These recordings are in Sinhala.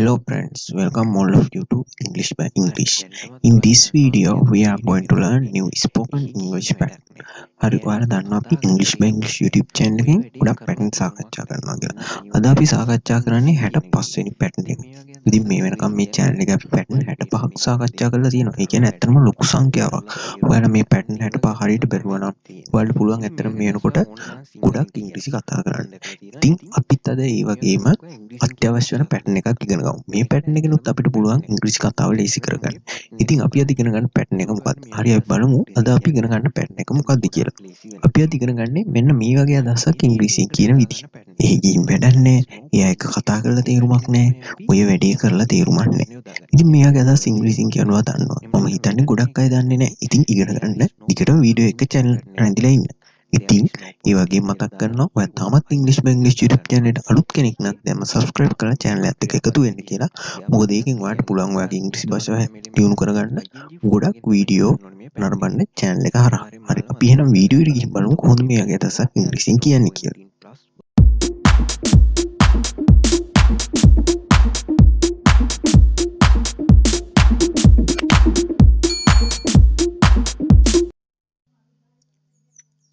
Hello friends, welcome all of you to English by English. In this video, we are going to learn new spoken English pattern. හරි ඔයාලා දන්නවා අපි English by English YouTube channel එකෙන් ගොඩක් pattern සාකච්ඡා කරනවා කියලා. අද අපි සාකච්ඡා කරන්නේ 65 වෙනි pattern එක. ඉතින් මේ වෙනකම් මේ channel එකේ අපි pattern 65ක් සාකච්ඡා කරලා තියෙනවා. ඒ කියන්නේ ඇත්තටම ලොකු සංඛ්‍යාවක්. ඔයාලා මේ pattern 65 හරියට බැලුවා නම් ඔයාලට පුළුවන් ඇත්තටම මේ වෙනකොට ගොඩක් ඉංග්‍රීසි කතා කරන්න. ඉතින් අපිත් අද ඒ වගේම අත්‍යවශ්‍ය වෙන pattern එකක් ඉගෙන ගමු. මේ pattern එකෙනුත් අපිට පුළුවන් ඉංග්‍රීසි කතාව ලේසි කරගන්න. ඉතින් අපි අද ඉගෙන ගන්න pattern එක මොකක්ද? හරි අපි බලමු අද අපි ඉගෙන ගන්න pattern එක මොකක්ද කියලා. අපි අද ඉගෙන ගන්නේ මෙන්න මේ වගේ අදහසක් ඉංග්‍රීසියෙන් කියන විදිහ. එහි ගිහින් වැඩක් නැහැ. එයා එක කතා කරලා තේරුමක් නැහැ. ඔය වැඩේ කරලා තේරුමක් නැහැ. ඉතින් මේ වගේ අදහස් ඉංග්‍රීසියෙන් කියනවා දන්නවා. මම හිතන්නේ ගොඩක් අය දන්නේ නැහැ. ඉතින් ඉගෙන ගන්න. ටිකටම වීඩියෝ එක channel රැඳිලා ඉන්න. ඉතින් ඒ වගේ මතක් කරනවා ඔයා තාමත් English by English YouTube channel එකට අලුත් කෙනෙක් නම් දැන්ම subscribe කරලා channel එකත් එක්ක එකතු වෙන්න කියලා. මොකද ඒකෙන් ඔයාලට පුළුවන් ඔයාගේ ඉංග්‍රීසි භාෂාව දියුණු කරගන්න ගොඩක් වීඩියෝ නරඹන්න channel එක හරහා. හරි අපි එහෙනම් වීඩියෝ එකට ගිහින් බලමු කොහොමද මේ වගේ අදහසක් ඉංග්‍රීසියෙන් කියන්නේ කියලා.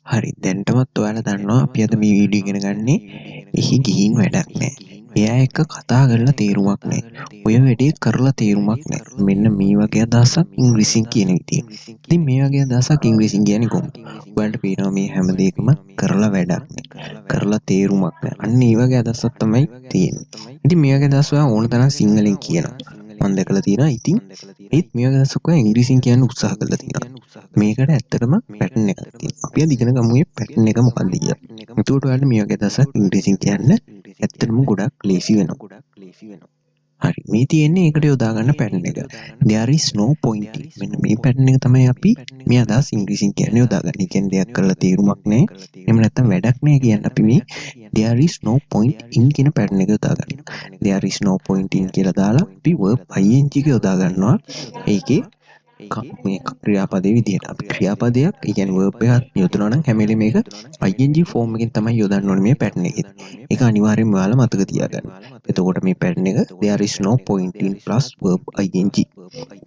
හරි දැන්ටමත් ඔයාලා දන්නවා අපි අද මේ වීඩියෝ ඉගෙන ගන්නේ එහි ගිහින් වැඩක් නැහැ. එයා එක්ක කතා කරලා තේරුමක් නැහැ. ඔය වැඩේ කරලා තේරුමක් නැහැ. මෙන්න මේ වගේ අදහසක් ඉංග්‍රීසියෙන් කියන විදිය. ඉතින් මේ වගේ අදහසක් ඉංග්‍රීසියෙන් කියන්නේ කොහොමද? ඔයාලට පේනවා මේ හැම දෙයකම කරලා වැඩක් නැහැ. කරලා තේරුමක් නැහැ. අන්න ඒ වගේ අදහසක් තමයි තියෙන්නේ. ඉතින් මේ වගේ අදහස් ඔයා ඕන තරම් සිංහලෙන් කියනවා. මම දැකලා තියෙනවා. ඉතින් ඒත් මේ වගේ අදහසක් ඔයා ඉංග්‍රීසියෙන් කියන්න උත්සාහ කරලා තියෙනවා. මේකට ඇත්තටම පැටර්න් එකක් තියෙනවා. අපි අද ඉගෙන ගමු මේ පැටර්න් එක මොකක්ද කියලා. එතකොට ඔයාලට මේ වගේ අදහසක් ඉංග්‍රීසියෙන් කියන්න ඇත්තටම ගොඩක් ලේසි වෙනවා. හරි මේ තියෙන්නේ ඒකට යොදා ගන්න පැටර්න් එක. there is no point in. මෙන්න මේ පැටර්න් එක තමයි අපි මේ අදහස් ඉංග්‍රීසියෙන් කියන්නේ යොදාගන්නේ. ඒ කියන්නේ දෙයක් කරලා තේරුමක් නැහැ. එහෙම නැත්නම් වැඩක් නැහැ කියන්නේ අපි මේ there is no point in කියන පැටර්න් එක යොදා ගන්නවා. there is no point in කියලා දාලා අපි verb ing එක යොදා ගන්නවා. ඒකේ මේ ක්‍රියාපදයේ විදිහට අපි ක්‍රියාපදයක් ඒ කියන්නේ verb එකක් යොදනවා නම් හැම වෙලේම මේක ing form එකෙන් තමයි යොදන්න ඕනේ මේ pattern එකේ. ඒක අනිවාර්යෙන්ම ඔයාලා මතක තියාගන්න. එතකොට මේ pattern එක there is no point in plus verb ing.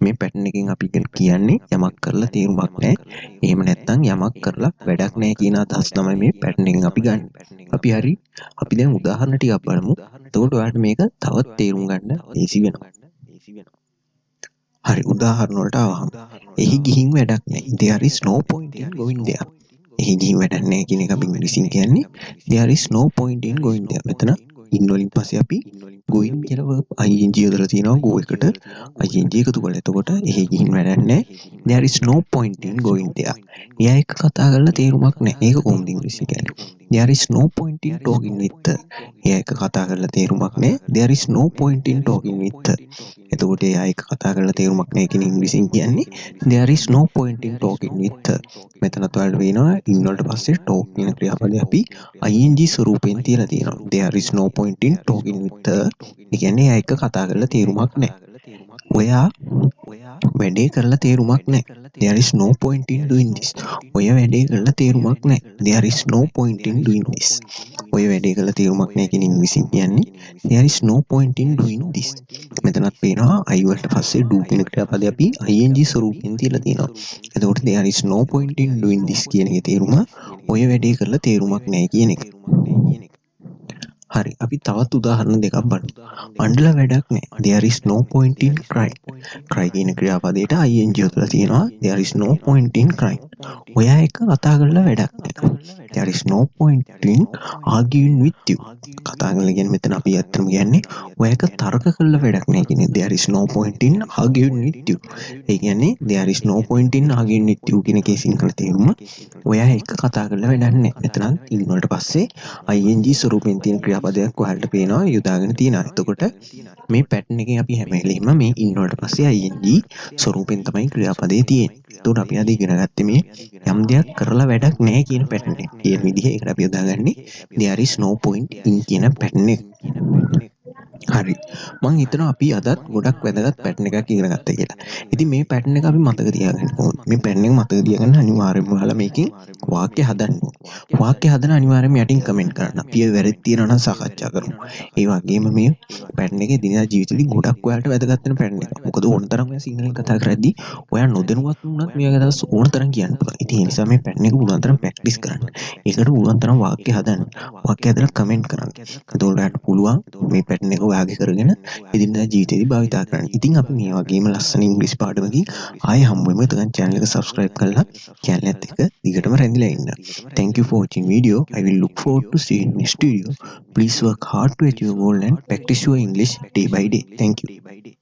මේ pattern එකෙන් අපි කියන්නේ යමක් කරලා තේරුමක් නැහැ. එහෙම නැත්නම් යමක් කරලා වැඩක් නැහැ කියන අදහස තමයි මේ pattern එකෙන් අපි ගන්න. අපි දැන් උදාහරණ ටිකක් බලමු. එතකොට ඔයාලට මේක තවත් තේරුම් ගන්න ලේසි වෙනවා. හරි උදාහරණ වලට ආවහම එහි ගිහින් වැඩක් නැහැ. there is no point in going there. එහි ගිහින් වැඩක් නැහැ කියන එක අපි ඉංග්‍රීසියෙන් කියන්නේ there is no point in going there. මෙතන in වලින් පස්සේ අපි going කියලා verb ing යොදලා තියෙනවා go එකට ing එකතු කරලා. එතකොට එහි ගිහින් වැඩක් නැහැ. there is no point in going there. එයා එක්ක කතා කරලා තේරුමක් නැහැ. ඒක කොහොමද ඉංග්‍රීසියෙන් කියන්නේ? there is no point in talking with her. එයා එක්ක කතා කරලා තේරුමක් නැහැ. there is no point in talking with her. එතකොට එයා එක්ක කතා කරලා තේරුමක් නැහැ කියන ඉංග්‍රීසියෙන් කියන්නේ there is no point in talking with her. මෙතනත් ඔයාලට වෙනවා in වලට පස්සේ talk කියන ක්‍රියාපදේ අපි ing ස්වරූපයෙන් තියලා තියෙනවා. there is no point in talking with her. ඒ කියන්නේ එයා එක්ක කතා කරලා තේරුමක් නැහැ. ඔයා වැඩේ කරලා තේරුමක් නැහැ. there is no point in doing this. ඔය වැඩේ කරලා තේරුමක් නැහැ. there is no point in doing this. ඔය වැඩේ කරලා තේරුමක් නැහැ කියන ඉංග්‍රීසියෙන් කියන්නේ there is no point in doing this. මෙතනත් පේනවා I වලට පස්සේ do කියන ක්‍රියාපදේ අපි ing ස්වරූපයෙන් තියලා තියෙනවා. එතකොට there is no point in doing this කියන එකේ තේරුම ඔය වැඩේ කරලා තේරුමක් නැහැ කියන එක. හරි අපි තවත් උදාහරණ දෙකක් බලමු. අඬලා වැඩක් නැහැ. there is no point in crying. cry කියන ක්‍රියාපදයට ing යොදලා තියෙනවා. there is no point in crying. ඔයා එක්ක කතා කරලා වැඩක් නැහැ. there is no point in arguing with you. කතා කරලා කියන්නේ මෙතන අපි අත්‍තරම කියන්නේ ඔයා එක්ක තර්ක කරලා වැඩක් නැහැ කියන්නේ there is no point in arguing with you. ඒ කියන්නේ there is no point in arguing with you කියන එකේ සිංහල තේරුම ඔයා එක්ක කතා කරලා වැඩක් නැහැ. මෙතන in වලට පස්සේ ing ස්වරූපයෙන් තියෙන ක්‍රියාපදයක් ඔයාලට පේනවා යොදාගෙන තියෙනවා. එතකොට මේ pattern එකෙන් අපි හැම වෙලෙම මේ in වලට පස්සේ ing ස්වරූපයෙන් තමයි ක්‍රියාපදේ තියෙන්නේ. එතකොට අපි අද ඉගෙන ගත්තේ මේ යම් දෙයක් කරලා වැඩක් නැහැ කියන pattern එක. කියන විදිහ ඒකට අපි යොදාගන්නේ there is no point in කියන pattern එක. හරි. මං හිතනවා අපි අදත් ගොඩක් වැදගත් පැටර්න් එකක් ඉගෙන ගත්තා කියලා. ඉතින් මේ පැටර්න් එක අපි මතක තියාගන්න ඕනේ. මේ පැටර්න් එක මතක තියාගන්න අනිවාර්යයෙන්ම ඔයාලා මේකෙන් වාක්‍ය හදන්න ඕනේ. වාක්‍ය හදන අනිවාර්යයෙන්ම යටින් කමෙන්ට් කරන්න. අපි ඒ වැරදි තියෙනවා නම් සාකච්ඡා කරමු. ඒ වගේම මේ පැටර්න් එකේ දිනදා ජීවිතේදී ගොඩක් ඔයාලට වැදගත් වෙන පැටර්න් එකක්. මොකද ඕන තරම් ඔයා සිංහලෙන් කතා කරද්දී ඔයා නොදැනුවත් වුණත් මේ වගේ දවස් ඕන තරම් කියන්න පුළුවන්. ඉතින් ඒ නිසා මේ පැටර්න් එක පුළුවන් තරම් ප්‍රැක්ටිස් කරන්න. ඒකට පුළුවන් තරම් වාක්‍ය හදන්න. වාක්‍ය හදලා කමෙන්ට් කරන්න. එතකොට ඔයාලට පුළුවන් මේ පැටර්න් එක ඔයාගේ කරගෙන එදිනදා ජීවිතේදී භාවිතා කරන්න. ඉතින් අපි මේ වගේම ලස්සන ඉංග්‍රීසි පාඩමකින් ආයෙ හම්බ වෙමු. එතකන් channel එක subscribe කරලා channel එකත් එක්ක දිගටම රැඳිලා ඉන්න. Thank you for watching video. I will look forward to seeing you in next video. Please work hard to achieve your goal and practice your English day by day. Thank you.